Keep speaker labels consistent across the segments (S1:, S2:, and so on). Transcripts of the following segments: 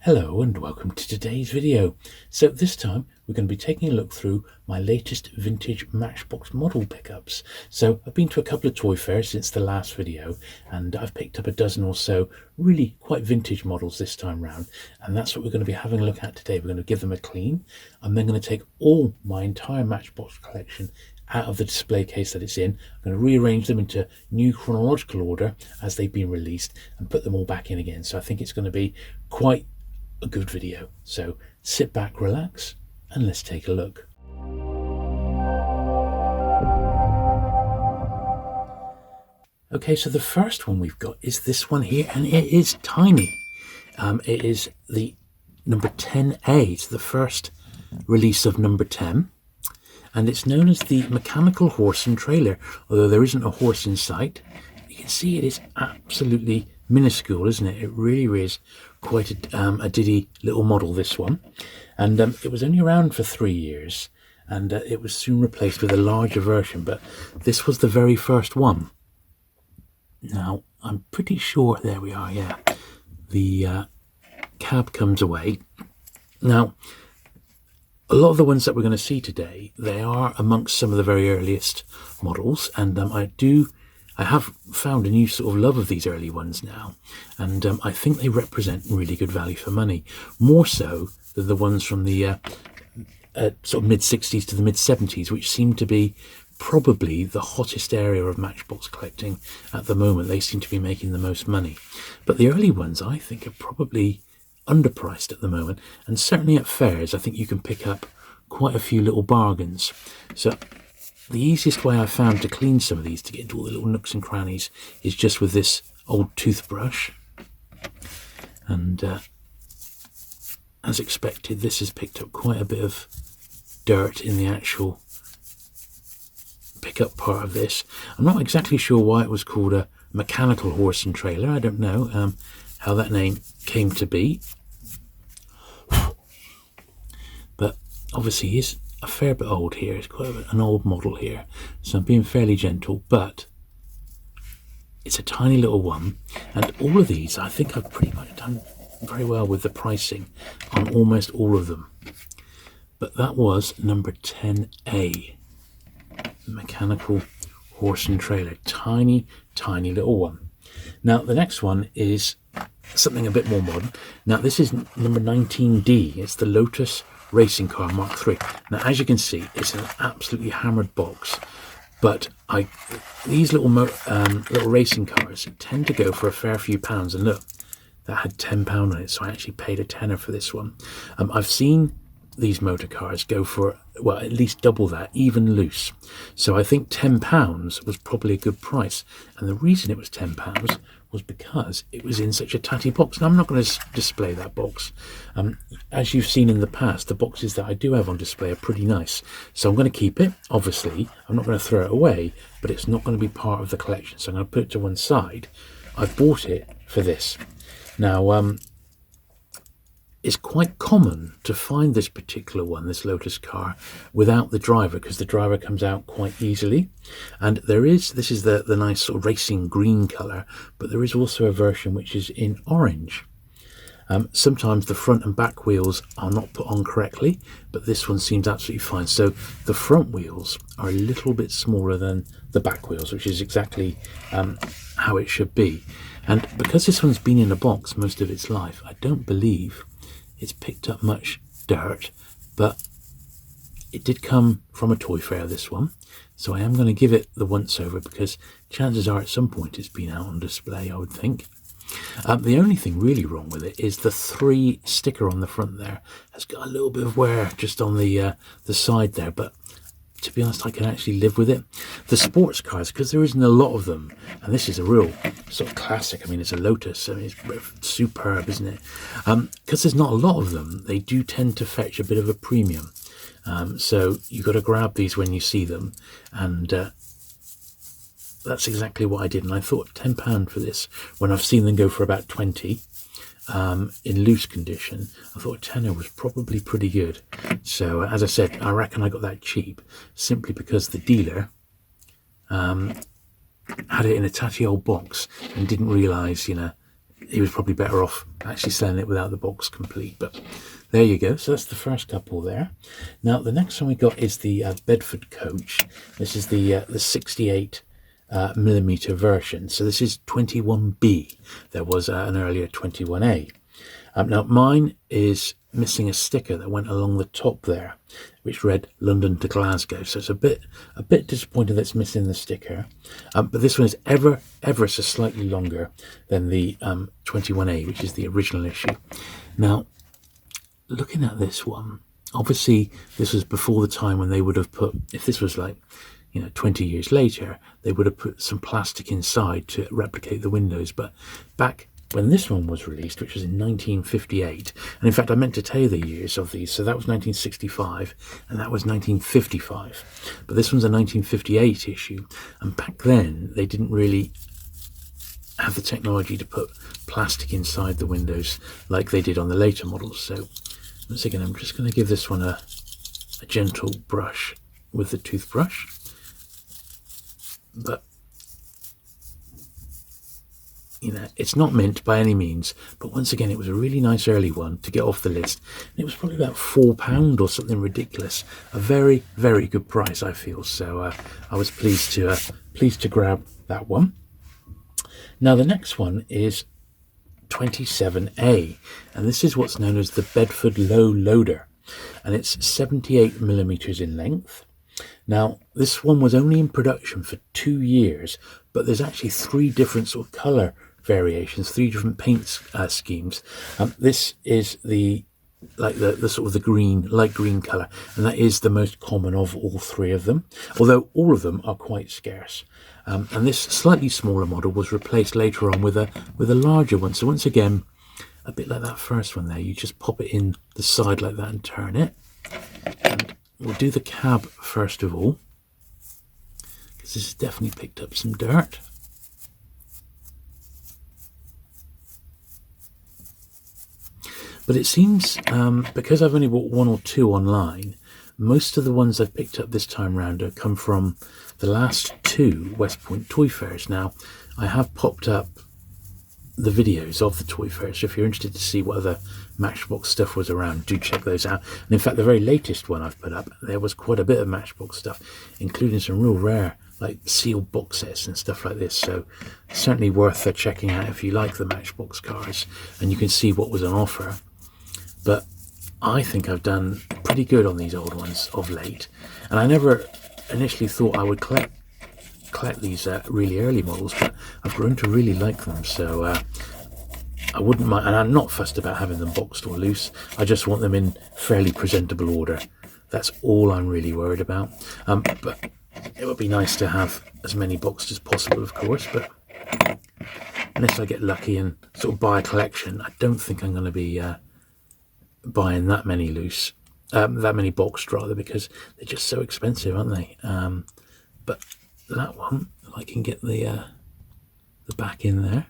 S1: Hello and welcome to today's video. So this time we're going to be taking a look through my latest vintage Matchbox model pickups. So I've been to a couple of toy fairs since the last video and I've picked up a dozen or so really quite vintage models this time round, and that's what we're going to be having a look at today. We're going to give them a clean. I'm then going to take all my entire Matchbox collection out of the display case that it's in. I'm going to rearrange them into new chronological order as they've been released and put them all back in again. So I think it's going to be quite a good video. So sit back, relax, and let's take a look. Okay, so the first one we've got is this one here, and it is tiny. It is the number 10A. It's the first release of number 10, and it's known as the mechanical horse and trailer, although there isn't a horse in sight. You can see it is absolutely minuscule, isn't it? It really is quite a diddy little model, this one. And it was only around for 3 years, and it was soon replaced with a larger version, but this was the very first one. Now, I'm pretty sure, there we are, yeah, the cab comes away. Now, a lot of the ones that we're going to see today, they are amongst some of the very earliest models, and I have found a new sort of love of these early ones now, and I think they represent really good value for money, more so than the ones from the sort of mid-60s to the mid-70s, which seem to be probably the hottest area of Matchbox collecting at the moment. They seem to be making the most money. But the early ones, I think, are probably underpriced at the moment, and certainly at fairs, I think you can pick up quite a few little bargains. So the easiest way I've found to clean some of these, to get into all the little nooks and crannies, is just with this old toothbrush. And as expected, this has picked up quite a bit of dirt in the actual pickup part of this. I'm not exactly sure why it was called a mechanical horse and trailer. I don't know how that name came to be. But obviously he's a fair bit old here. It's quite an old model here, so I'm being fairly gentle, but it's a tiny little one, and all of these I think I've pretty much done very well with the pricing on almost all of them. But that was number 10A, mechanical horse and trailer, tiny little one. Now the next one is something a bit more modern. Now this is number 19D. It's the Lotus Racing Car Mark III. Now, as you can see, it's an absolutely hammered box, but these little racing cars tend to go for a fair few pounds. And look, that had £10 on it, so I actually paid a tenner for this one. I've seen these motor cars go for, well, at least double that, even loose. So I think £10 was probably a good price, and the reason it was £10 was because it was in such a tatty box. Now, I'm not going to display that box. As you've seen in the past, the boxes that I do have on display are pretty nice. So I'm going to keep it. Obviously, I'm not going to throw it away, but it's not going to be part of the collection. So I'm going to put it to one side. I bought it for this. Now, it's quite common to find this particular one, this Lotus car, without the driver, because the driver comes out quite easily. And this is the nice sort of racing green colour, but there is also a version which is in orange. Sometimes the front and back wheels are not put on correctly, but this one seems absolutely fine. So the front wheels are a little bit smaller than the back wheels, which is exactly how it should be. And because this one's been in a box most of its life, I don't believe it's picked up much dirt, but it did come from a toy fair, this one. So I am going to give it the once over, because chances are at some point it's been out on display, I would think. The only thing really wrong with it is the 3 sticker on the front there has got a little bit of wear just on the side there, but to be honest, I can actually live with it. The sports cars, because there isn't a lot of them, and this is a real sort of classic. I mean, it's a Lotus. I mean, it's superb, isn't it? Because there's not a lot of them, they do tend to fetch a bit of a premium. So you've got to grab these when you see them, and that's exactly what I did. And I thought £10 for this, when I've seen them go for about 20 in loose condition, I thought a tenner was probably pretty good. So as I said, I reckon I got that cheap simply because the dealer had it in a tatty old box and didn't realise, he was probably better off actually selling it without the box complete. But there you go. So that's the first couple there. Now the next one we got is the Bedford coach. This is the 68 millimeter version. So this is 21B. There was an earlier 21A. Now mine is missing a sticker that went along the top there, which read London to Glasgow. So it's a bit disappointed that it's missing the sticker. But this one is ever so slightly longer than the 21A, which is the original issue. Now, looking at this one, obviously this was before the time when they would have put, if this was like, 20 years later, they would have put some plastic inside to replicate the windows. But back when this one was released, which was in 1958, and in fact I meant to tell you the years of these, so that was 1965 and that was 1955, but this one's a 1958 issue, and back then they didn't really have the technology to put plastic inside the windows like they did on the later models. So once again, I'm just going to give this one a gentle brush with the toothbrush, but it's not mint by any means, but once again, it was a really nice early one to get off the list. And it was probably about £4 or something ridiculous. A very, very good price, I feel. So I was pleased to grab that one. Now the next one is 27A, and this is what's known as the Bedford Low Loader, and it's 78 millimeters in length. Now this one was only in production for 2 years, but there's actually 3 different sort of colour variations, 3 different paint schemes. This is the sort of the green, light green colour, and that is the most common of all 3 of them, although all of them are quite scarce. And this slightly smaller model was replaced later on with a larger one. So once again, a bit like that first one there, you just pop it in the side like that and turn it. And we'll do the cab first of all, because this has definitely picked up some dirt. But it seems, because I've only bought 1 or 2 online, most of the ones I've picked up this time round have come from the last 2 Westpoint toy fairs. Now, I have popped up the videos of the toy fairs, so if you're interested to see what other Matchbox stuff was around, do check those out. And in fact, the very latest one I've put up, there was quite a bit of Matchbox stuff, including some real rare, like sealed box sets and stuff like this. So certainly worth checking out if you like the Matchbox cars, and you can see what was on offer. But I think I've done pretty good on these old ones of late, and I never initially thought I would collect these really early models, but I've grown to really like them. So I wouldn't mind, and I'm not fussed about having them boxed or loose. I just want them in fairly presentable order. That's all I'm really worried about. But it would be nice to have as many boxed as possible, of course, but unless I get lucky and sort of buy a collection, I don't think I'm going to be buying that many loose, that many boxed rather, because they're just so expensive, aren't they? But that one, if I can get the back in there.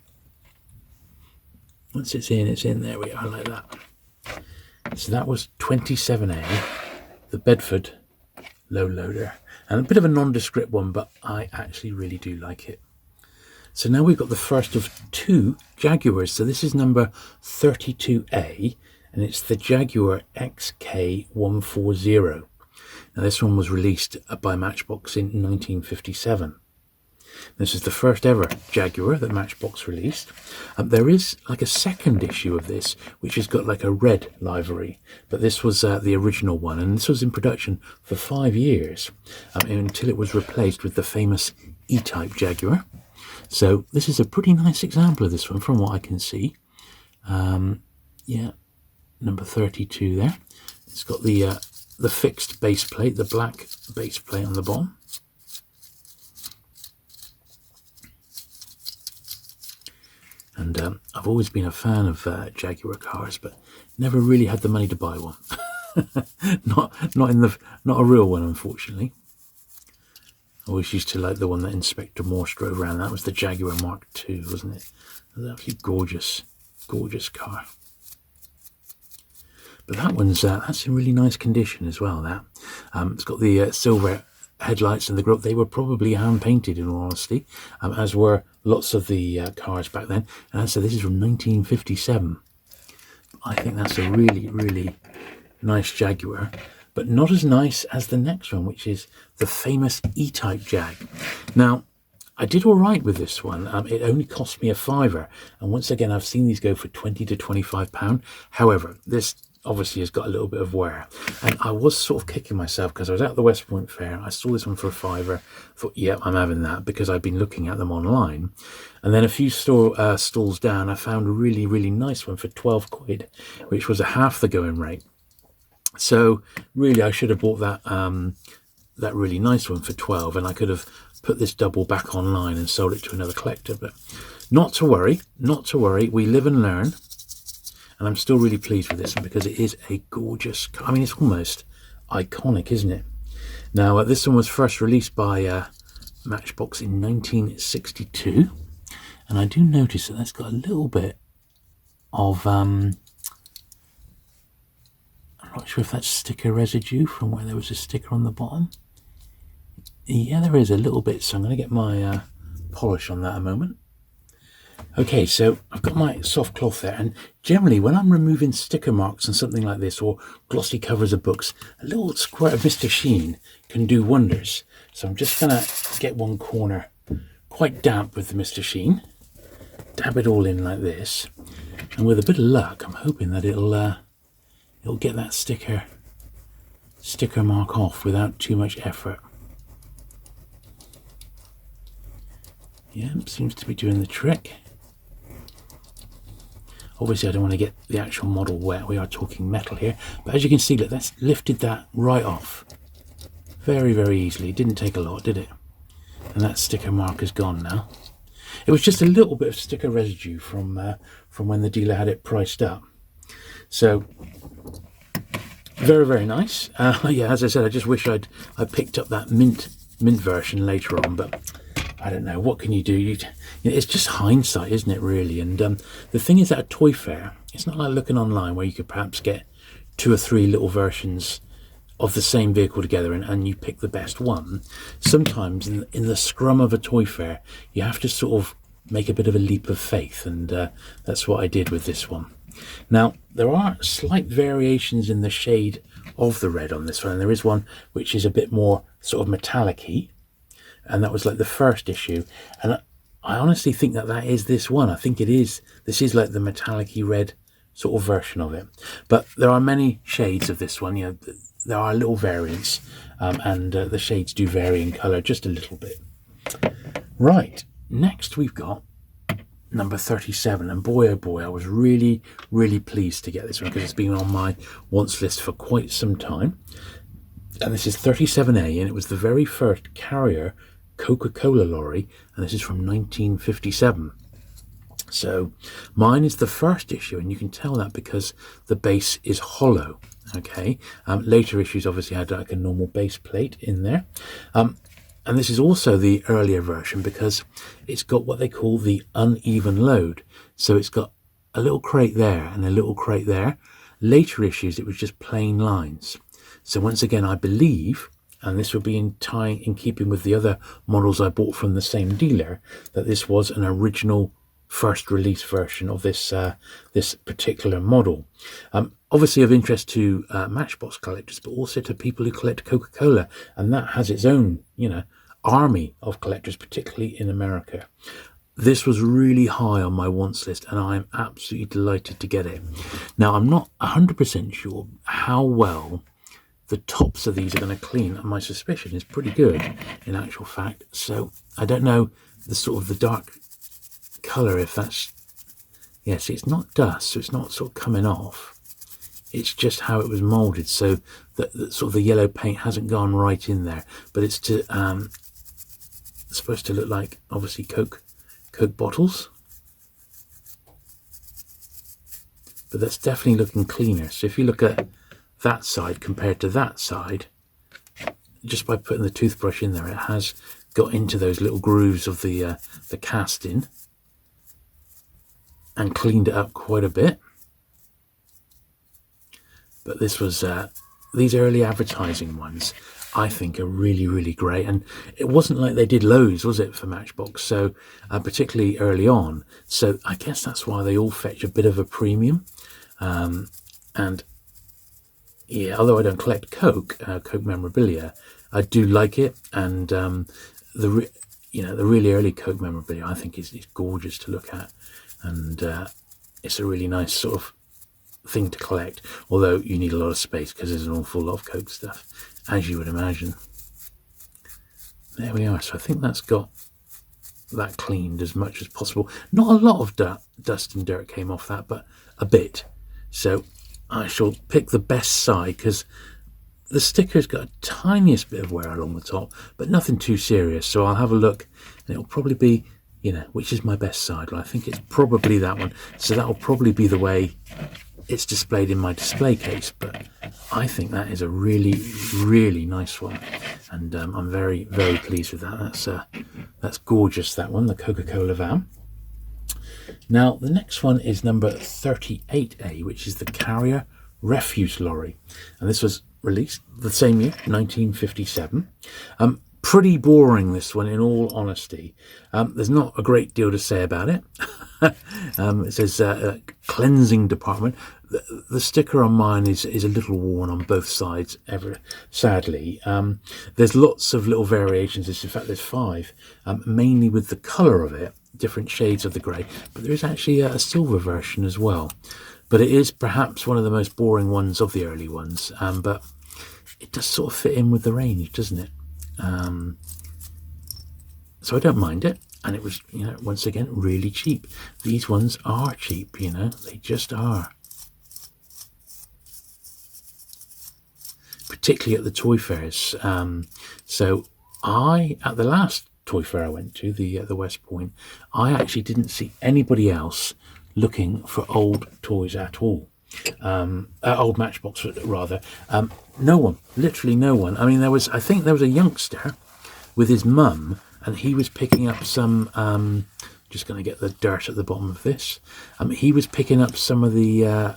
S1: Once it's in, there we are, like that. So that was 27A, the Bedford Low Loader, and a bit of a nondescript one, but I actually really do like it. So now we've got the first of 2 Jaguars. So this is number 32A, and it's the Jaguar XK140. Now this one was released by Matchbox in 1957. This is the first ever Jaguar that Matchbox released. There is like a second issue of this, which has got like a red livery, but this was the original one, and this was in production for 5 years until it was replaced with the famous E-Type Jaguar. So this is a pretty nice example of this one from what I can see. Yeah, number 32 there. It's got the fixed base plate, the black base plate on the bottom. And I've always been a fan of Jaguar cars, but never really had the money to buy one. not a real one, unfortunately. I always used to like the one that Inspector Morse drove around. That was the Jaguar Mark II, wasn't it? It was actually gorgeous, gorgeous car. But that one's that's in really nice condition as well. That it's got the silver headlights and the grille, they were probably hand painted in all honesty, as were lots of the cars back then. And so this is from 1957. I think that's a really, really nice Jaguar, but not as nice as the next one, which is the famous E-Type Jag. Now, I did all right with this one. It only cost me a £5, and once again, I've seen these go for £20 to £25. However, this obviously has got a little bit of wear, and I was sort of kicking myself because I was at the Westpoint fair. I saw this one for a £5. Thought, yeah, I'm having that, because I've been looking at them online. And then a few stalls down, I found a really, really nice one for 12 quid, which was a half the going rate. So really, I should have bought that that really nice one for 12, and I could have put this double back online and sold it to another collector. But not to worry, not to worry. We live and learn. And I'm still really pleased with this one because it is a gorgeous car. I mean, it's almost iconic, isn't it? Now, this one was first released by Matchbox in 1962. And I do notice that that's got a little bit of, I'm not sure if that's sticker residue from where there was a sticker on the bottom. Yeah, there is a little bit, so I'm going to get my polish on that a moment. Okay, so I've got my soft cloth there, and generally when I'm removing sticker marks on something like this, or glossy covers of books, a little squirt of Mr. Sheen can do wonders. So I'm just going to get one corner quite damp with the Mr. Sheen, dab it all in like this, and with a bit of luck, I'm hoping that it'll get that sticker mark off without too much effort. Yeah, seems to be doing the trick. Obviously, I don't want to get the actual model wet. We are talking metal here. But as you can see, look, that's lifted that right off. Very, very easily. It didn't take a lot, did it? And that sticker mark is gone now. It was just a little bit of sticker residue from when the dealer had it priced up. So, very, very nice. Yeah, as I said, I just wish I picked up that mint version later on, but I don't know, what can you do? It's just hindsight, isn't it, really? And the thing is, at a toy fair, it's not like looking online where you could perhaps get 2 or 3 little versions of the same vehicle together and you pick the best one. Sometimes in the scrum of a toy fair, you have to sort of make a bit of a leap of faith, and that's what I did with this one. Now, there are slight variations in the shade of the red on this one, and there is one which is a bit more sort of metallic-y, and that was like the first issue, and I honestly think that is this one. I think it is. This is like the metallic-y red sort of version of it. But there are many shades of this one. You know, there are little variants, and the shades do vary in colour just a little bit. Right, next we've got number 37, and boy oh boy, I was really, really pleased to get this one because it's been on my wants list for quite some time. And this is 37A, and it was the very first Carrier Coca-Cola lorry, and this is from 1957. So mine is the first issue, and you can tell that because the base is hollow. Okay, later issues obviously had like a normal base plate in there, and this is also the earlier version because it's got what they call the uneven load. So it's got a little crate there and a little crate there. Later issues, it was just plain lines. So once again, I believe, and this would be in keeping with the other models I bought from the same dealer, that this was an original first release version of this this particular model. Obviously of interest to Matchbox collectors, but also to people who collect Coca-Cola, and that has its own, army of collectors, particularly in America. This was really high on my wants list, and I am absolutely delighted to get it. Now, I'm not 100% sure how well the tops of these are going to clean, and my suspicion is pretty good in actual fact. So I don't know the sort of the dark colour, if that's, yes, it's not dust, so it's not sort of coming off. It's just how it was moulded, so that sort of the yellow paint hasn't gone right in there. But it's supposed to look like obviously Coke bottles, but that's definitely looking cleaner. So if you look at that side compared to that side, just by putting the toothbrush in there, it has got into those little grooves of the casting and cleaned it up quite a bit. But this was these early advertising ones. I think are really, really great. And it wasn't like they did loads, was it, for Matchbox? So particularly early on. So I guess that's why they all fetch a bit of a premium. And yeah, although I don't collect Coke memorabilia, I do like it. And the really early Coke memorabilia I think is gorgeous to look at, and it's a really nice sort of thing to collect. Although you need a lot of space because there's an awful lot of Coke stuff, as you would imagine. There we are. So I think that's got that cleaned as much as possible. Not a lot of dust and dirt came off that, but a bit. So I shall pick the best side because the sticker's got a tiniest bit of wear along the top, but nothing too serious. So I'll have a look, and it'll probably be, which is my best side. Well, I think it's probably that one. So that'll probably be the way it's displayed in my display case. But I think that is a really, really nice one, and I'm very, very pleased with that. That's gorgeous. That one, the Coca-Cola van. Now, the next one is number 38A, which is the Carrier Refuse Lorry. And this was released the same year, 1957. Pretty boring, this one, in all honesty. There's not a great deal to say about it. It says cleansing department. The sticker on mine is a little worn on both sides, sadly. There's lots of little variations. In fact, there's 5, mainly with the colour of it, different shades of the grey. But there is actually a silver version as well. But it is perhaps one of the most boring ones of the early ones. But it does sort of fit in with the range, doesn't it? So I don't mind it. And it was, once again, really cheap. These ones are cheap, they just are. Particularly at the toy fairs. So at the last toy fair I went to, the Westpoint, I actually didn't see anybody else looking for old toys at all. Old Matchbox rather. No one, literally no one. I mean, I think there was a youngster with his mum, and he was picking up some, just going to get the dirt at the bottom of this. He was picking up some of the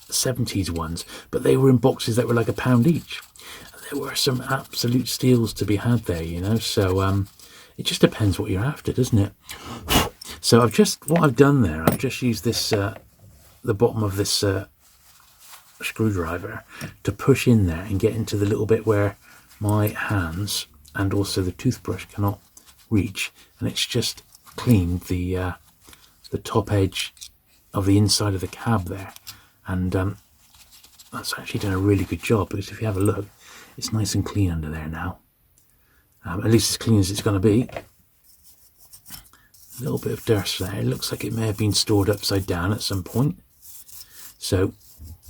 S1: 70s ones, but they were in boxes that were like £1 each. There were some absolute steals to be had there, so it just depends what you're after, doesn't it? So what I've done there, I've just used this, the bottom of this screwdriver to push in there and get into the little bit where my hands and also the toothbrush cannot reach, and it's just cleaned the top edge of the inside of the cab there, and that's actually done a really good job, because if you have a look, it's nice and clean under there now. At least as clean as it's going to be. A little bit of dirt there. It looks like it may have been stored upside down at some point. So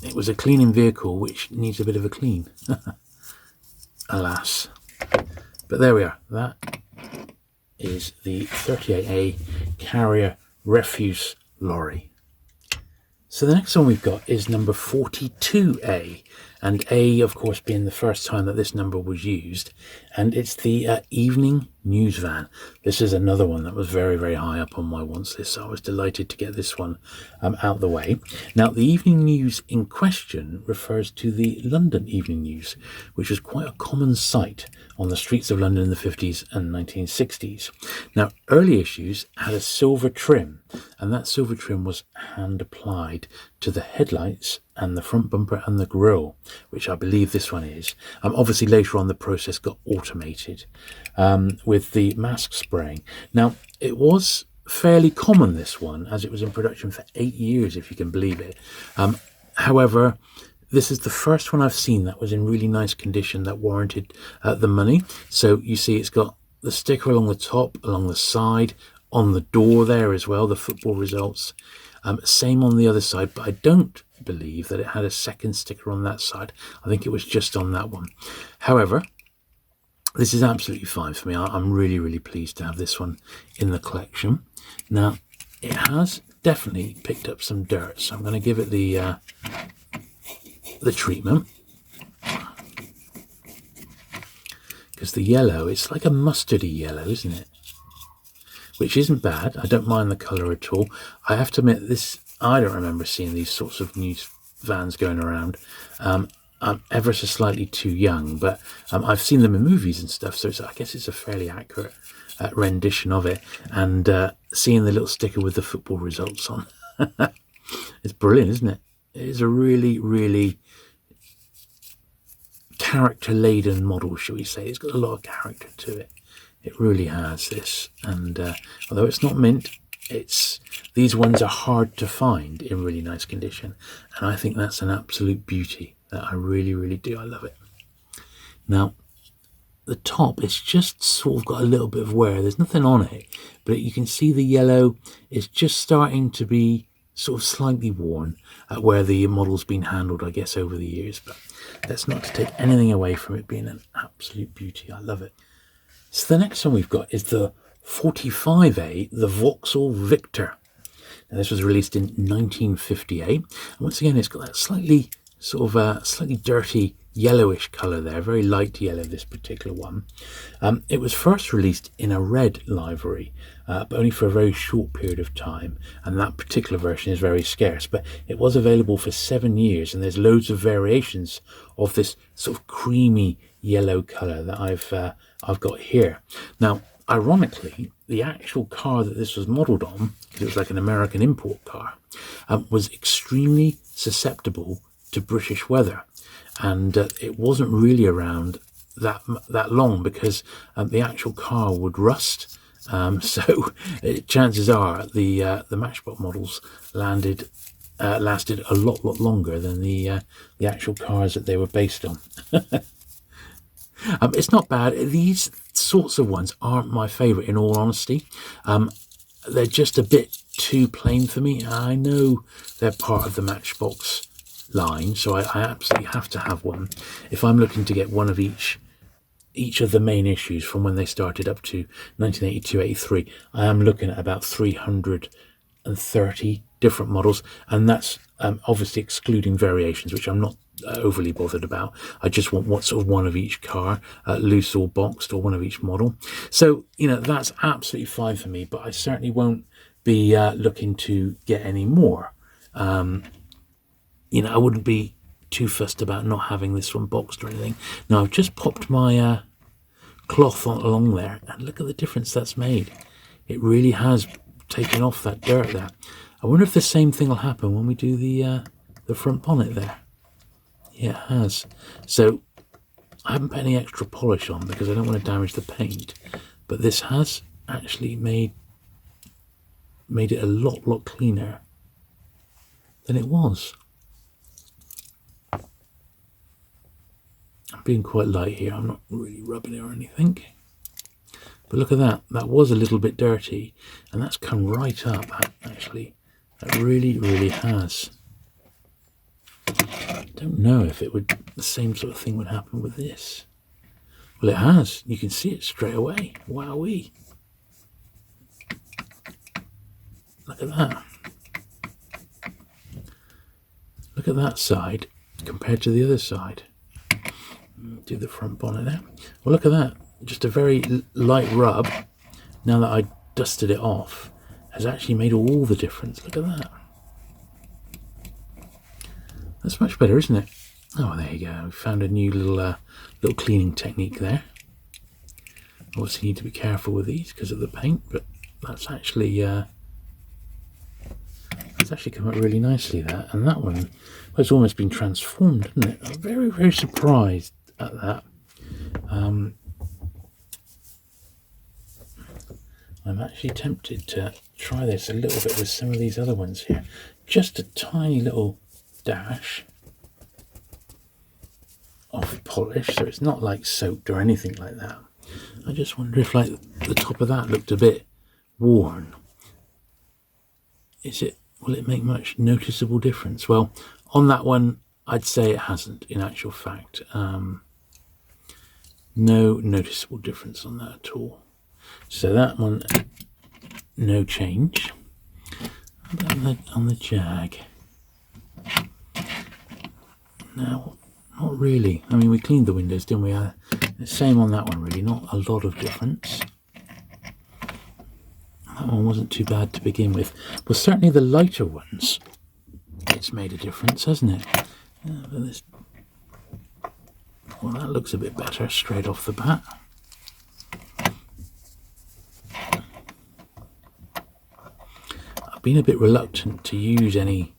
S1: it was a cleaning vehicle which needs a bit of a clean. Alas. But there we are. That is the 38A Carrier Refuse Lorry. So the next one we've got is number 42A, and A, of course, being the first time that this number was used, and it's the evening news van. This is another one that was very, very high up on my wants list, so I was delighted to get this one out the way. Now, the evening news in question refers to the London Evening News, which was quite a common sight on the streets of London in the 50s and 1960s. Now, early issues had a silver trim, and that silver trim was hand applied to the headlights and the front bumper and the grille, which I believe this one is. Obviously later on the process got automated with the mask spraying. Now, it was fairly common, this one, as it was in production for 8 years, if you can believe it. However, this is the first one I've seen that was in really nice condition that warranted the money. So you see it's got the sticker along the top, along the side, on the door there as well, the football results. Same on the other side, but I don't believe that it had a second sticker on that side. I think it was just on that one. However, this is absolutely fine for me. I'm really, really pleased to have this one in the collection. Now, it has definitely picked up some dirt, so I'm going to give it the treatment. Because the yellow, it's like a mustardy yellow, isn't it? Which isn't bad. I don't mind the colour at all. I have to admit, I don't remember seeing these sorts of news vans going around. ever so slightly too young, but I've seen them in movies and stuff, so I guess it's a fairly accurate rendition of it. And seeing the little sticker with the football results on, it's brilliant, isn't it? It is a really, really character-laden model, shall we say. It's got a lot of character to it. It really has, this. And although it's not mint, these ones are hard to find in really nice condition, and I think that's an absolute beauty. That I really, really do. I love it. Now, the top is just sort of got a little bit of wear. There's nothing on it, but you can see the yellow is just starting to be sort of slightly worn at where the model's been handled, I guess, over the years. But that's not to take anything away from it being an absolute beauty. I love it. So the next one we've got is the 45A, the Vauxhall Victor. Now, this was released in 1958. And once again, it's got that slightly dirty yellowish colour there, very light yellow, this particular one. It was first released in a red livery, but only for a very short period of time, and that particular version is very scarce, but it was available for 7 years, and there's loads of variations of this sort of creamy yellow colour that I've got here. Now, ironically, the actual car that this was modelled on, because it was like an American import car, was extremely susceptible to British weather, and it wasn't really around that long because the actual car would rust. So chances are the Matchbox models lasted a lot longer than the actual cars that they were based on. It's not bad. These sorts of ones aren't my favourite, in all honesty. They're just a bit too plain for me. I know they're part of the Matchbox line, so I absolutely have to have one. If I'm looking to get one of each of the main issues from when they started up to 1982-83, I am looking at about 330 different models, and that's obviously excluding variations, which I'm not overly bothered about. I just want one of each car, loose or boxed, or one of each model. So, that's absolutely fine for me, but I certainly won't be looking to get any more. I wouldn't be too fussed about not having this one boxed or anything. Now, I've just popped my cloth along there, and look at the difference that's made. It really has taken off that dirt there. I wonder if the same thing will happen when we do the front bonnet there. Yeah, it has. So I haven't put any extra polish on because I don't want to damage the paint, but this has actually made it a lot cleaner than it was. I'm being quite light here. I'm not really rubbing it or anything. But look at that. That was a little bit dirty, and that's come right up, actually. That really has. I don't know if the same sort of thing would happen with this. Well, it has. You can see it straight away. Wowee. Look at that. Look at that side compared to the other side. Do the front bonnet there. Well, look at that. Just a very light rub, now that I dusted it off, has actually made all the difference. Look at that. That's much better, isn't it? Oh, there you go. We found a new little cleaning technique there. Obviously, you need to be careful with these because of the paint, but that's actually come out really nicely there. And that one, well, it's almost been transformed, isn't it? I'm very surprised at that. I'm actually tempted to try this a little bit with some of these other ones here. Just a tiny little dash of polish, so it's not like soaked or anything like that. I just wonder if like the top of that looked a bit worn. Will it make much noticeable difference? Well, on that one, I'd say it hasn't, in actual fact. No noticeable difference on that at all. So that one, no change. On the Jag. No, not really. I mean, we cleaned the windows, didn't we? The same on that one, really. Not a lot of difference. That one wasn't too bad to begin with. Well, certainly the lighter ones, it's made a difference, hasn't it? But this Well, that looks a bit better straight off the bat. I've been a bit reluctant to use any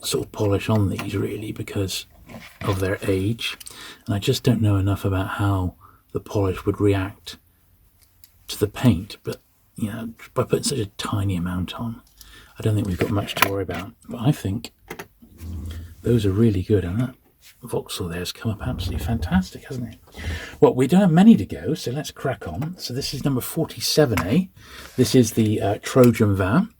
S1: sort of polish on these really because of their age, and I just don't know enough about how the polish would react to the paint. But you know, by putting such a tiny amount on, I don't think we've got much to worry about. But I think those are really good, and that Vauxhall there has come up absolutely fantastic, hasn't it? Well, we don't have many to go, so let's crack on. So this is number 47A. This is the Trojan van,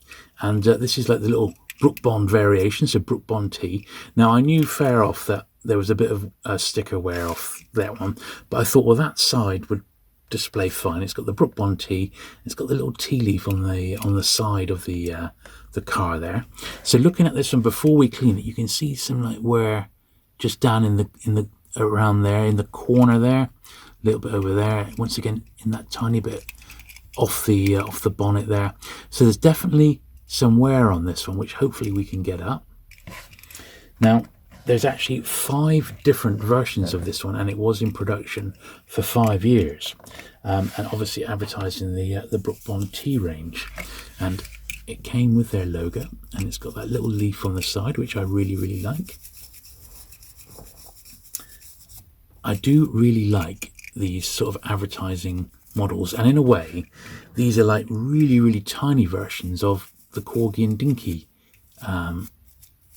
S1: and this is like the little Brook Bond variation, so Brook Bond T. Now, I knew fair off that there was a bit of sticker wear off that one, but I thought, well, that side would display fine. It's got the Brook Bond T. It's got the little tea leaf on the side of the car there. So looking at this one before we clean it, you can see some like wear just down in the around there in the corner there, a little bit over there. Once again, in that tiny bit off the bonnet there. So there's definitely some wear on this one, which hopefully we can get up. Now, there's actually 5 different versions of this one, and it was in production for 5 years, and obviously advertised in the Brook Bond T range. And it came with their logo, and it's got that little leaf on the side, which I really, really like. I do really like these sort of advertising models, and in a way, these are like really, really tiny versions of the Corgi and Dinky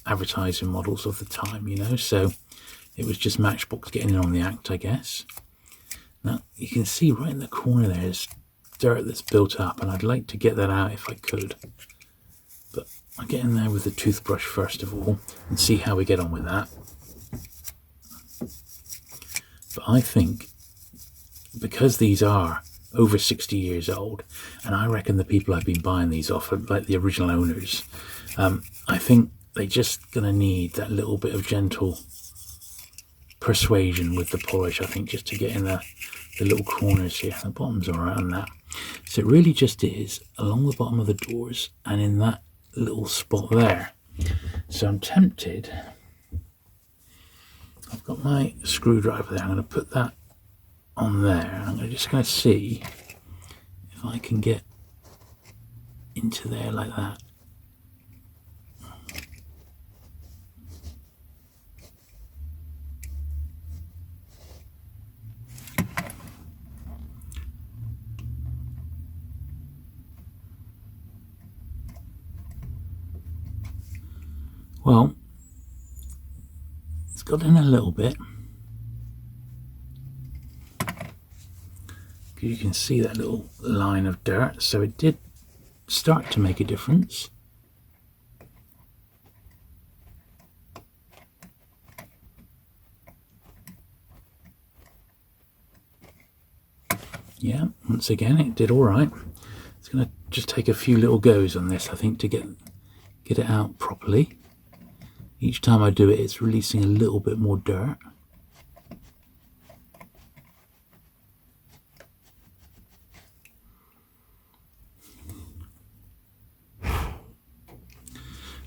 S1: advertising models of the time, you know. So it was just Matchbox getting in on the act, I guess. Now you can see right in the corner there's dirt that's built up, and I'd like to get that out if I could, but I'll get in there with the toothbrush first of all and see how we get on with that. But I think because these are over 60 years old, and I reckon the people I've been buying these off are like the original owners, I think they're just going to need that little bit of gentle persuasion with the polish, I think, just to get in the little corners here. The bottom's all right on that. So it really just is along the bottom of the doors and in that little spot there. So I'm tempted. I've got my screwdriver there. I'm going to put that on there. I'm just going to see if I can get into there like that. Well, it's got in a little bit. You can see that little line of dirt, so it did start to make a difference. Yeah, once again it did all right. It's going to just take a few little goes on this, I think, to get it out properly. Each time I do it, it's releasing a little bit more dirt.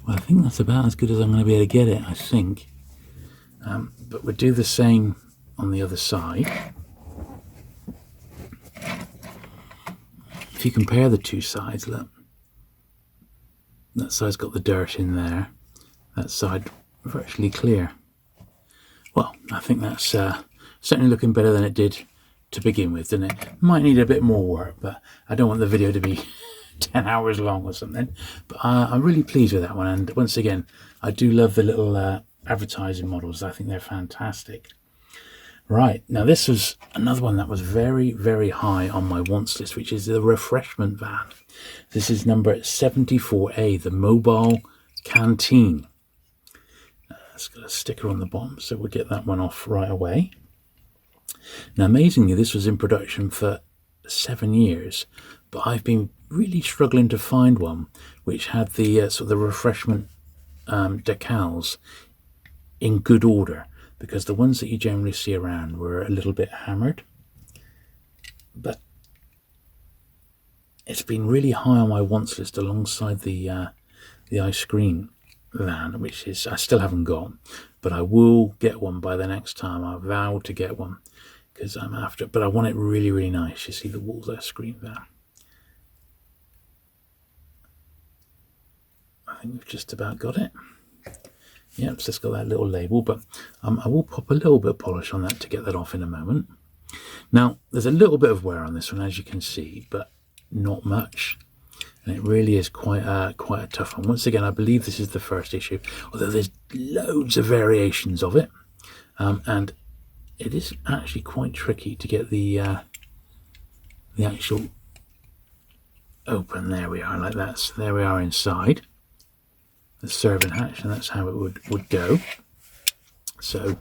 S1: Well, I think that's about as good as I'm going to be able to get it, I think. But we'll do the same on the other side. If you compare the two sides, look. That side's got the dirt in there. That side virtually clear. Well, I think that's certainly looking better than it did to begin with, doesn't it? Might need a bit more work, but I don't want the video to be 10 hours long or something. But I'm really pleased with that one, and once again, I do love the little advertising models. I think they're fantastic. Right, now this was another one that was very, very high on my wants list, which is the refreshment van. This is number 74A, the mobile canteen. It's got a sticker on the bottom, so we'll get that one off right away. Now, amazingly, this was in production for 7 years, but I've been really struggling to find one which had the sort of the refreshment decals in good order, because the ones that you generally see around were a little bit hammered. But it's been really high on my wants list alongside the ice cream than, which is I still haven't got, but I will get one by the next time. I vow to get one because I'm after it, but I want it really, really nice. You see the walls there screen there. I think we've just about got it. Yep, so it's got that little label, but I will pop a little bit of polish on that to get that off in a moment. Now, there's a little bit of wear on this one, as you can see, but not much. And it really is quite a tough one. Once again, I believe this is the first issue, although there's loads of variations of it. And it is actually quite tricky to get the actual open. There we are, like that. So there we are inside the serving hatch, and that's how it would go. So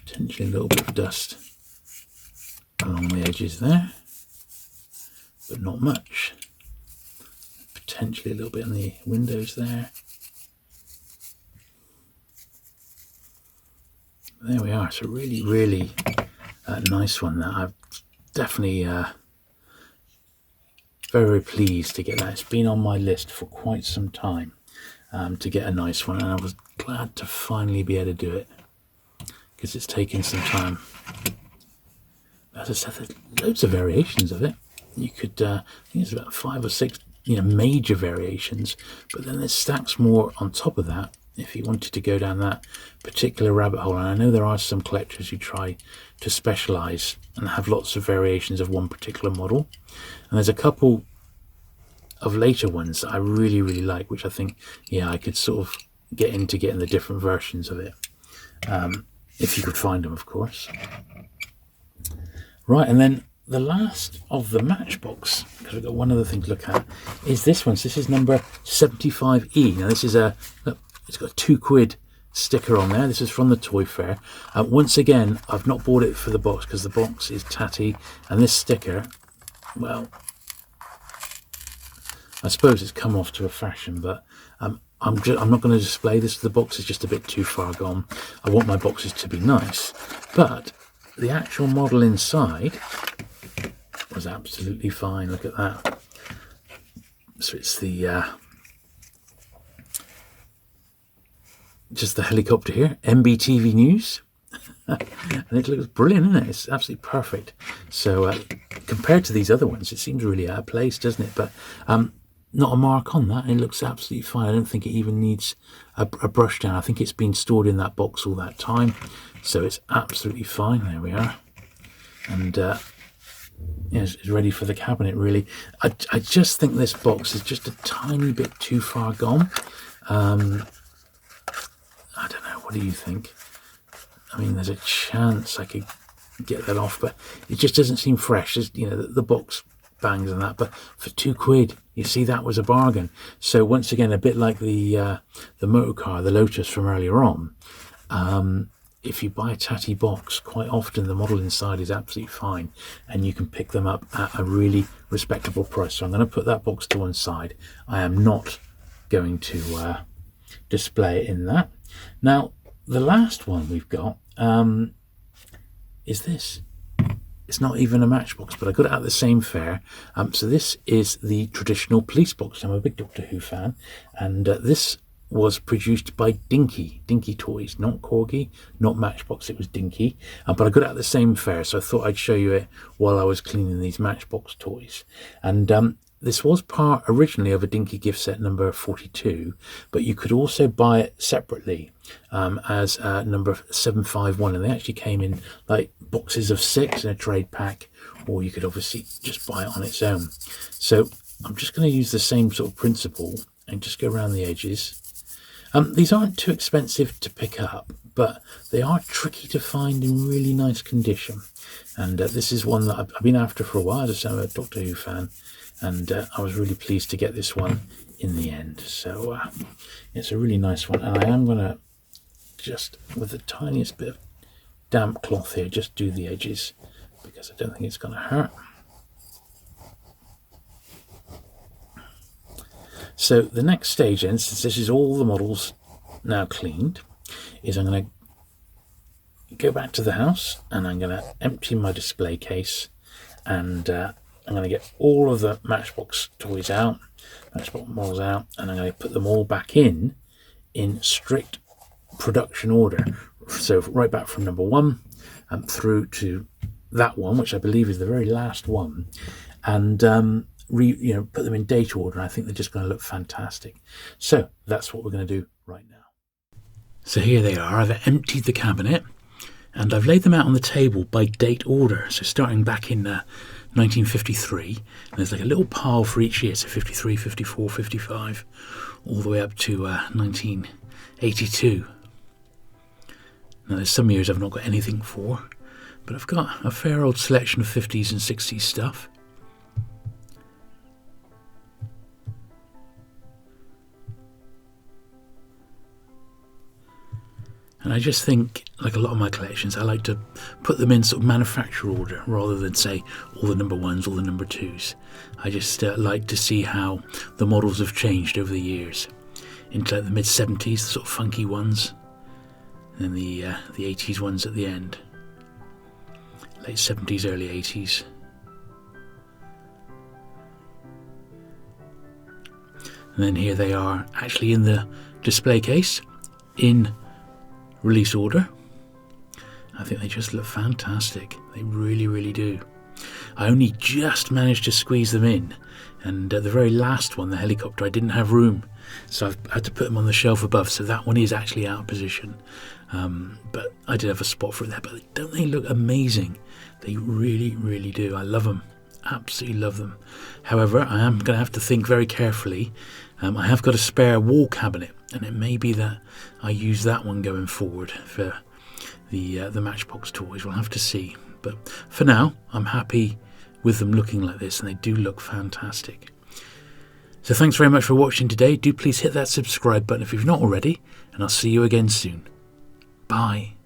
S1: potentially a little bit of dust along the edges there, but not much. Potentially a little bit on the windows there. There we are. So really, really nice one that I've definitely very pleased to get that. It's been on my list for quite some time to get a nice one, and I was glad to finally be able to do it because it's taken some time. As I said, there's loads of variations of it. You could, I think it's about 5 or 6, major variations, but then there's stacks more on top of that if you wanted to go down that particular rabbit hole. And I know there are some collectors who try to specialize and have lots of variations of one particular model. And there's a couple of later ones that I really, really like, which I think, I could sort of get into getting the different versions of it. If you could find them, of course. Right, and then the last of the Matchbox, because we've got one other thing to look at, is this one. So this is number 75E. Now this is look, it's got a £2 sticker on there. This is from the Toy Fair. Once again, I've not bought it for the box because the box is tatty, and this sticker, well, I suppose it's come off to a fashion, but I'm not going to display this. The box is just a bit too far gone. I want my boxes to be nice, but the actual model inside was absolutely fine. Look at that. So it's the just the helicopter here, MBTV News. And it looks brilliant, isn't it? It's absolutely perfect. So compared to these other ones, it seems really out of place, doesn't it? But not a mark on that. It looks absolutely fine. I don't think it even needs a brush down. I think it's been stored in that box all that time, so it's absolutely fine. There we are. And it's ready for the cabinet, really. I just think this box is just a tiny bit too far gone. I don't know, what do you think? I mean, there's a chance I could get that off, but it just doesn't seem fresh. The box bangs and that, but for £2, you see, that was a bargain. So once again, a bit like the motor car, the Lotus from earlier on, if you buy a tatty box, quite often the model inside is absolutely fine, and you can pick them up at a really respectable price. So I'm going to put that box to one side. I am not going to display it in that. Now, the last one we've got is this. It's not even a Matchbox, but I got it at the same fair. So this is the traditional police box. I'm a big Doctor Who fan, and this was produced by Dinky Toys, not Corgi, not Matchbox. It was Dinky, but I got it at the same fair, so I thought I'd show you it while I was cleaning these Matchbox toys. And this was part originally of a Dinky gift set number 42, but you could also buy it separately as number 751, and they actually came in like boxes of 6 in a trade pack, or you could obviously just buy it on its own. So I'm just going to use the same sort of principle and just go around the edges. These aren't too expensive to pick up, but they are tricky to find in really nice condition. And this is one that I've been after for a while. As I'm a Doctor Who fan, and I was really pleased to get this one in the end. So it's a really nice one, and I am going to just, with the tiniest bit of damp cloth here, just do the edges, because I don't think it's going to hurt. So the next stage, then, since this is all the models now cleaned, is I'm going to go back to the house, and I'm going to empty my display case, and I'm going to get all of the Matchbox toys out, Matchbox models out, and I'm going to put them all back in strict production order. So right back from number 1 through to that one, which I believe is the very last one, and put them in date order. I think they're just going to look fantastic. So that's what we're going to do right now. So here they are. I've emptied the cabinet and I've laid them out on the table by date order. So starting back in 1953, and there's like a little pile for each year. So 53, 54, 55, all the way up to 1982. Now there's some years I've not got anything for, but I've got a fair old selection of 50s and 60s stuff. And I just think, like a lot of my collections, I like to put them in sort of manufacturer order rather than say all the number 1s, all the number 2s. I just like to see how the models have changed over the years. Into like the mid-70s, the sort of funky ones, and then the 80s ones at the end. Late 70s, early 80s. And then here they are actually in the display case in release order. I think they just look fantastic. They really, really do. I only just managed to squeeze them in, and the very last one, the helicopter, I didn't have room, so I've had to put them on the shelf above, so that one is actually out of position. But I did have a spot for it there. But don't they look amazing? They really, really do. I love them. Absolutely love them. However, I am going to have to think very carefully. I have got a spare wall cabinet, and it may be that I use that one going forward for the Matchbox toys. We'll have to see. But for now, I'm happy with them looking like this, and they do look fantastic. So thanks very much for watching today. Do please hit that subscribe button if you've not already, and I'll see you again soon. Bye.